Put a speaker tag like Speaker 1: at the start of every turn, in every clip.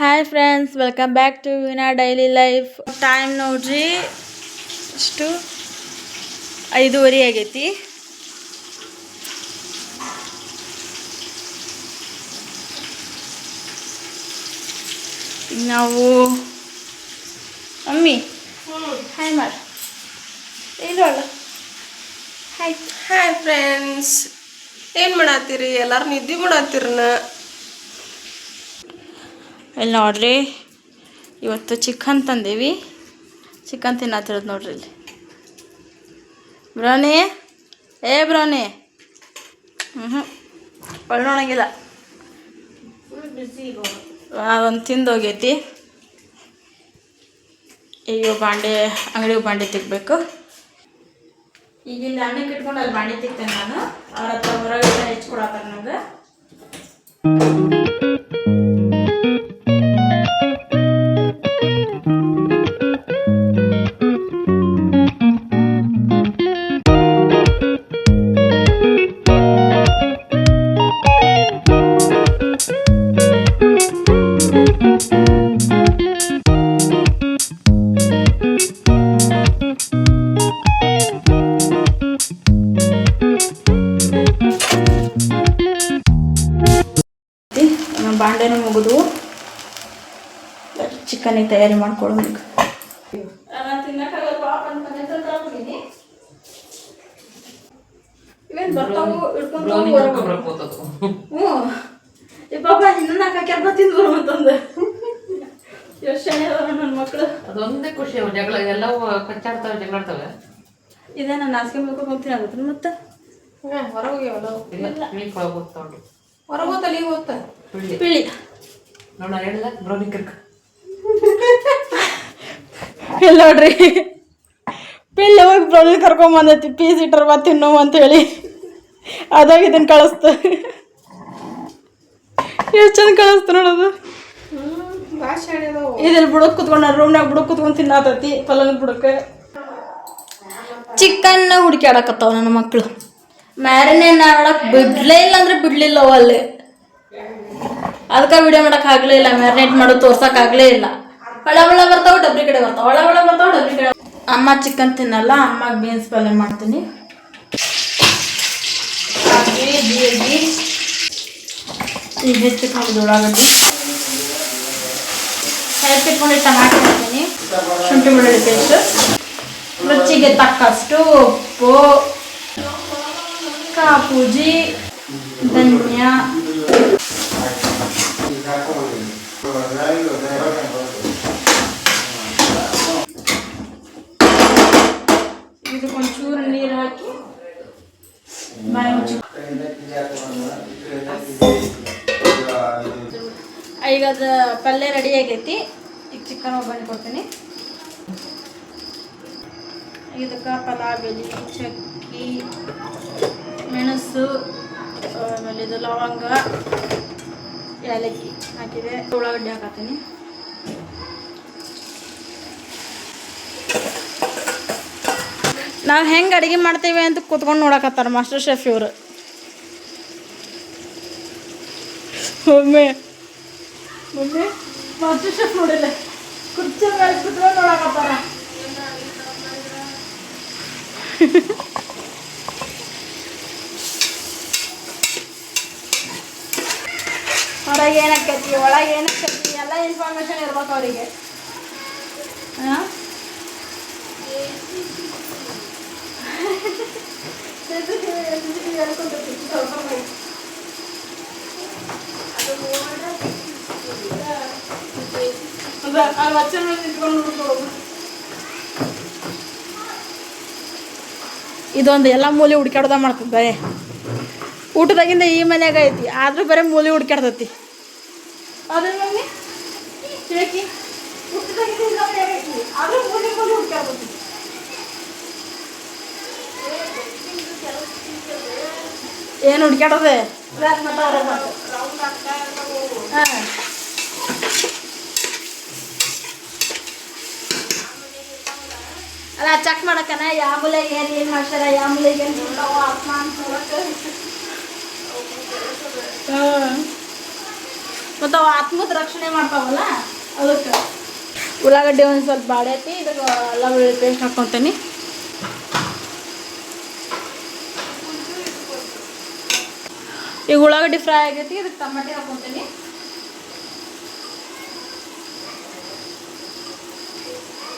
Speaker 1: Hi friends, welcome back to Veena daily life. Time ನೋಡ್ರಿ, ಇಷ್ಟು 5:30 ಆಗೈತಿ. ನಾವು ಮಮ್ಮಿ ಹಾಯ್ ಮಾಡಿ ಇಲ್ಲೋಲ್ಲ. ಹಾಯ್
Speaker 2: ಹಾಯ್ ಫ್ರೆಂಡ್ಸ್, ಏನು ಮಾಡತ್ತೀರಿ? ಎಲ್ಲರೂ ನಿದ್ದೆ ಮಾಡತ್ತೀರನ?
Speaker 1: ಇಲ್ಲಿ ನೋಡ್ರಿ, ಇವತ್ತು ಚಿಕನ್ ತಂದೀವಿ. ಚಿಕನ್ ತಿನ್ನತ್ತಿರೋದು ನೋಡ್ರಿ. ಇಲ್ಲಿ ಬ್ರೌನಿ, ಬ್ರೌನಿ ಒಳ್ಳೊಣಗಿಲ್ಲ, ಒಂದು ತಿಂದೋಗೈತಿ. ಈಗ ಅಂಗಡಿ ಬಾಂಡೆ ತೆಗಬೇಕು. ಈಗಿಂದ ಅನ್ನಕ್ಕೆ ಇಟ್ಕೊಂಡು ಅಲ್ಲಿ ಬಾಂಡೆ ತೆಗ್ತೇನೆ ನಾನು. ಅವ್ರ ಹತ್ರ ಹೊರಗಡೆ ಹೆಚ್ಚಿಕೊಡತ್ತಾರೆ ನಂಗೆ. ಬಾಂಡೆನೂ ಮುಗಿದು ಚಿಕನಿಗೆ ತಯಾರಿ ಮಾಡ್ಕೊಳ್ಬೇಕು. ಇವೇನು ಬರ್ತಾವು ಇಟ್ಕೊಂಡು ಪಾಪ ಇನ್ನೊಂದು ಹಾಕ್ಯಾರ ತಿಂದು ಬರುವಂತಂದು ಯೋಚನೆ ನನ್ನ ಮಕ್ಕಳು.
Speaker 2: ಅದೊಂದೇ ಖುಷಿ. ಅವ್ರು ಜಗಳ ಎಲ್ಲವೂ ಕಚ್ಚಾಡ್ತವೆ, ಜಗಳಾಡ್ತವೆ.
Speaker 1: ಇದೇ ನಾನು ನಾಚಿಕೆ ಮಾಡ್ಕೊಂಡು ಹೋಗ್ತೀನಿ ಆಗುತ್ತೆ. ಮತ್ತೆ
Speaker 2: ಹೊರಗೋಗ್ಯಾವಲ್ಲ, ಹೊರಗೋತಲ್ಲ. ಈಗ ಹೋಗ್ತ
Speaker 1: ಪಿಳಿ
Speaker 2: ನೋಡ ಹೇಳಿಲ್ಲ ಬ್ರೌನಿ ಕರ್ಕ
Speaker 1: ಇಲ್ಲ ನೋಡ್ರಿ, ಪಿಳ್ಳಿ ಹೋಗಿ ಬ್ರೌನಿ ಕರ್ಕೊಂಬಂದೈತಿ. ಪೀಸ್ ಇಟ್ಟರ್ ಬಾ ತಿನ್ನೋ ಅಂತೇಳಿ ಅದಾಗ ಇದನ್ನು ಕಳಿಸ್ತ. ಎಷ್ಟು ಚಂದ ಕಳಿಸ್ತು ನೋಡೋದು. ಇದ್ರಲ್ಲಿ ಬುಡಕ್ ಕುತ್ಕೊಂಡು ರೂಮ್ನಾಗ ಬುಡಕ್ ಕುತ್ಕೊಂಡು ತಿನ್ನತೈತಿ. ಪಲ್ಲಂಗ ಬುಡಕ್ಕೆ ಚಿಕನ್ ಹುಡುಕ್ಯಾಡಕತ್ತಾವ ನನ್ನ ಮಕ್ಕಳು. ಮ್ಯಾರಿನೇಟ್ ಮಾಡಕ್ ಬಿಡ್ಲೇ ಇಲ್ಲ ಅಂದ್ರೆ ಬಿಡ್ಲಿಲ್ಲ ಅಲ್ಲಿ. ಅದಕ್ಕೆ ವಿಡಿಯೋ ಮಾಡಕ್ ಆಗ್ಲೇ ಇಲ್ಲ. ಮ್ಯಾರಿನೇಟ್ ಮಾಡೋದು ತೋರ್ಸಕ್ ಆಗ್ಲೇ ಇಲ್ಲ. ಹೊಳ ಬರ್ತಾವ, ಡಬ್ರಿ ಕಡೆ ಬರ್ತಾವ, ಹೊಳ ಬರ್ತಾವ, ಡಬ್ರಿ ಕಡೆ. ಅಮ್ಮ ಚಿಕನ್ ತಿನ್ನಲ್ಲ, ಅಮ್ಮಗೆ ಬೀನ್ಸ್ ಪಲ್ಯ ಮಾಡ್ತೀನಿ. ಜೀರಿಗೆ ಈಗ ಹೆಚ್ಚಿಟ್ಕೊಂಡು ಉಳ್ಳಾಗಡ್ಡಿ ಹೆಚ್ಚಿಟ್ಕೊಂಡು ಟಮಾಟೊ ಹಾಕ್ತೀನಿ. ಶುಂಠಿ ಬೆಳ್ಳುಳ್ಳಿ ಪೇಸ್ಟ್, ರುಚಿಗೆ ತಕ್ಕಷ್ಟು ಉಪ್ಪು, ಕಾಪೂಜಿ, ಧನಿಯಾ, ಇದಕ್ಕೊಂಚೂರು ನೀರು ಹಾಕಿ ಬಾಯಿ ಮುಚ್ಚಿ. ಈಗ ಅದು ಪಲ್ಯ ರೆಡಿ ಆಗೈತಿ. ಈಗ ಚಿಕನ್ ಒಗ್ಗರಣೆ ಕೊಡ್ತೀನಿ. ಇದಕ್ಕೆ ಪಲಾವ್ ಎಲೆ, ಚಕ್ಕಿ, ಮೆಣಸು, ಆಮೇಲೆ ಇದು ಲವಂಗ, ಏಲಕ್ಕಿ ಹಾಕಿದೆ. ಉಳ್ಳಾಗಡ್ಡಿ ಹಾಕತ್ತೀನಿ. ನಾವು ಹೆಂಗೆ ಅಡುಗೆ ಮಾಡ್ತೇವೆ ಅಂತ ಕೂತ್ಕೊಂಡು ನೋಡಕತ್ತಾರ ಮಾಸ್ಟರ್ ಶೆಫ್ ಇವರು. ಒಮ್ಮೆ ಮಾಸ್ಟರ್ ಶೆಫ್ ನೋಡಿಲ್ಲ, ಕುರ್ಚಿ ಮೇಲೆ ಕೂತ್ಕೊಂಡು ನೋಡಕತ್ತಾರ. ಹೊರಗೆ ಏನಕ್ಕೈತಿ, ಒಳಗೆ ಏನಕ್ಕೈತಿ, ಎಲ್ಲ ಇನ್ಫಾರ್ಮೇಶನ್ ಇರ್ಬೇಕು ಅವರಿಗೆ. ಇದೊಂದು ಎಲ್ಲ ಮೂಲೆ ಹುಡ್ಕ್ಯಾಡ್ದ ಮಾಡ್ತದೆ. ಬರೇ ಊಟದಾಗಿಂದ ಈ ಮನ್ಯಾಗ ಐತಿ, ಆದ್ರೂ ಬರೀ ಮೂಲೆ ಹುಡ್ಕ್ಯಾಡ್ತೈತಿ. ಅದ್ರ ಮಮ್ಮಿ ತಿಳಕಿ ಊಟದಾಗಿಂದ ಐತಿ, ಆದ್ರೂ ಮೂಲೆ ಹುಡ್ಕ್ಯಾಡ್ತೈತಿ. ಏನು ಹುಡ್ಕ್ಯಾಡದೆ? ಹಾಂ, ಅಲ್ಲ ಚೆಕ್ ಮಾಡಕ್ಕನ ಯಾವ ಮೂಲೆಗೆ ಏನು ಮಾಡ್ತಾರ, ಯಾವ ಮೂಲೆಗೆ ಏನು ಆತ್ಮ ಅಂತ. ಮತ್ತು ಅವು ಆತ್ಮದ ರಕ್ಷಣೆ ಮಾಡ್ತಾವಲ್ಲ ಅದಕ್ಕೆ. ಉಳ್ಳಾಗಡ್ಡಿ ಒಂದು ಸ್ವಲ್ಪ ಬಾಡೈತಿ, ಇದಕ್ಕೆ ಅಲ್ಲ ಬೆಳ್ಳುಳ್ಳಿ ಪೇಸ್ಟ್ ಹಾಕ್ಕೊತೀನಿ. ಈಗ ಉಳ್ಳಾಗಡ್ಡಿ ಫ್ರೈ ಆಗೈತಿ, ಇದಕ್ಕೆ ಟಮಾಟಿ ಹಾಕ್ಕೊತೀನಿ.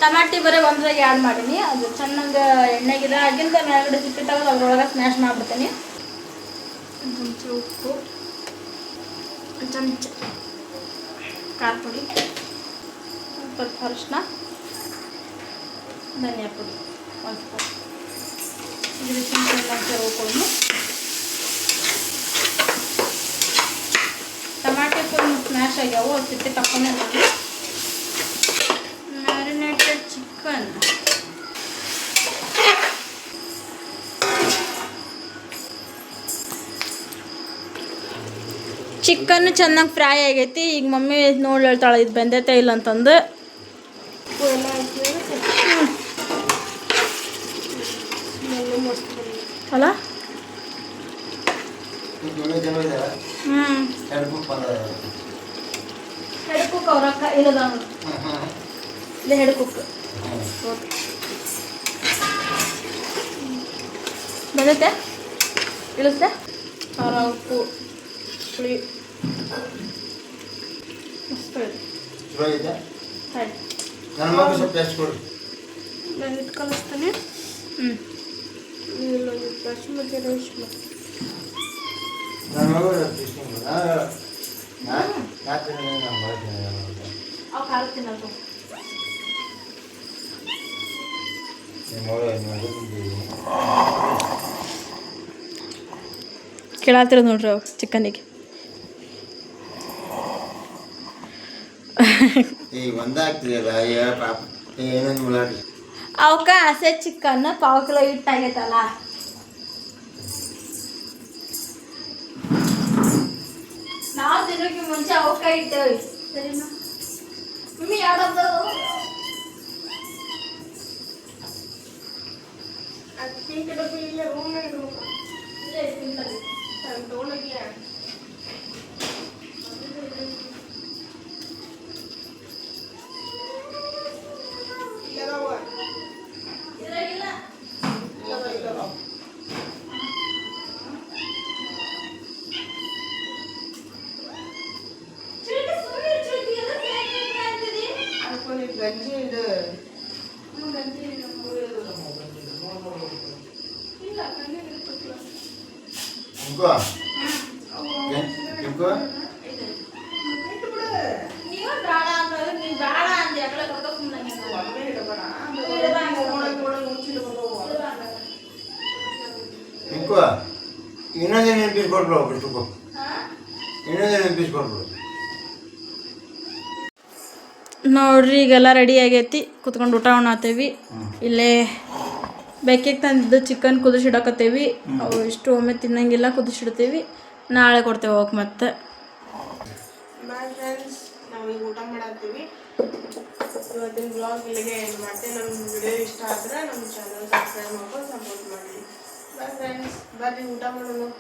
Speaker 1: ಟಮಾಟಿ ಬರೀ ಒಂದ್ರಾಗ ಆ್ಯಡ್ ಮಾಡೀನಿ. ಅದು ಚೆನ್ನಾಗಿ ಎಣ್ಣೆಗಿದೆ ಆಗಿಂದ ಮೇಲ್ಗಡೆ ಸಿಪ್ಪೆ ತೆಗೆದು ಅದ್ರೊಳಗೆ ಸ್ಮ್ಯಾಶ್ ಮಾಡಿಬಿಡ್ತೀನಿ. ಒಂದು ಚಮಚ ಉಪ್ಪು, ಒಂದು ಚಮಚ ಖಾರ ಪುಡಿ, ಒಂದು ಸ್ವಲ್ಪ ಅರಿಶಿನ, ಧನಿಯಾ ಪುಡಿ ಒಂದು ಸ್ಪೂನ್. ಇದು ಚೆನ್ನಾಗಿ ಸೇರ್ಕೊಂಡು ಟಮಾಟೆ ಫುಲ್ ಸ್ಮ್ಯಾಶ್ ಆಗ್ಯಾವು, ಅದು ಸಿಪ್ಪೆ ತಕ್ಕೊಂಡೆ ನಾನು. ಮ್ಯಾರಿನೇಟೆಡ್ ಚಿಕನ್ ಚಿಕನ್ ಚೆನ್ನಾಗಿ ಫ್ರೈ ಆಗೈತಿ. ಈಗ ಮಮ್ಮಿ ನೋಡಿ ಹೇಳ್ತಾಳೆ ಇದು ಬೆಂದೈತೆ ಇಲ್ಲ ಅಂತಂದು. ಅಲ್ಲ ಹೆಡ್ ಕುಕ್ ಅವ್ರಕ್ಕ ಇಲ್ಲದ ಇಲ್ಲ ಹೆಡ್ ಕುಕ್ ಬೆಂದೈತೆ ಇಳಿಸ್ತೆ. ಖಾರ ಉಪ್ಪು ಹುಳಿ ಮಸ್ತ್ ನಾನು ಕಲಿಸ್ತಾನೆ. ಬಾಸುಮತಿ ರೈಸ್ ಅವು ಖಾರ ತಿನ್ನೋದು ಕೇಳಾತಿರೋದು ನೋಡ್ರಿ ಅವು ಚಿಕನ್ನಿಗೆ. ಅವಕ್ಕ ಹಸೆ ಚಿಕನ್ ಪಾವು ಕಿಲೋ ಹಿಟ್ಟಾಗೈತಲ್ಲ, ನಾವು ತಿನ್ನೋಕೆ ಮುಂಚೆ ಅವಕ್ಕ ಇಟ್ಟೇವಿ. ಸರಿನಾ ಮಮ್ಮಿ? ಯಾವ್ದು
Speaker 2: ಗಂಜಿ ಇದು
Speaker 3: ಇನ್ನೊಂದೇ ನೆನಪಿಸ್ಕೊಟ್ರು ಬಿಟ್ಟು ಇನ್ನೊಂದೇ ನೆನಪಿಸ್ಕೊಟ್ರು.
Speaker 1: ನೋಡ್ರಿ ಈಗೆಲ್ಲ ರೆಡಿ ಆಗೈತಿ, ಕುತ್ಕೊಂಡು ಊಟ ಉಣ್ಣಾತೇವಿ. ಇಲ್ಲೇ ಬೇಕಿಗೆ ತಂದಿದ್ದು ಚಿಕನ್ ಕುದಿಸಿಡಕತ್ತೇವಿ. ಅವು ಇಷ್ಟು ಒಮ್ಮೆ ತಿನ್ನಂಗಿಲ್ಲ, ಕುದಿಸಿಡ್ತೀವಿ. ನಾಳೆ ಕೊಡ್ತೇವೆ ಹೋಗಿ ಮತ್ತೆ.
Speaker 2: ಬಾಯ್ ಫ್ರೆಂಡ್ಸ್, ನಾವೀಗ ಊಟ ಮಾಡತ್ತೀವಿ. ಇವತ್ತಿನ ಬ್ಲಾಗ್ ಇಲ್ಲಿಗೆ ಎಂಡ್ ಮಾಡ್ತೇವೆ. ನಮ್ಮ ವಿಡಿಯೋ ಇಷ್ಟ ಆದರೆ ನಮ್ಮ ಚಾನಲ್ ಸಬ್ಸ್ಕ್ರೈಬ್ ಮಾಡ್ಕೊಂಡು ಸಪೋರ್ಟ್ ಮಾಡಿ. ಬಾಯ್ ಫ್ರೆಂಡ್ಸ್, ಬರ್ರಿ ಊಟ ಮಾಡೋಣ.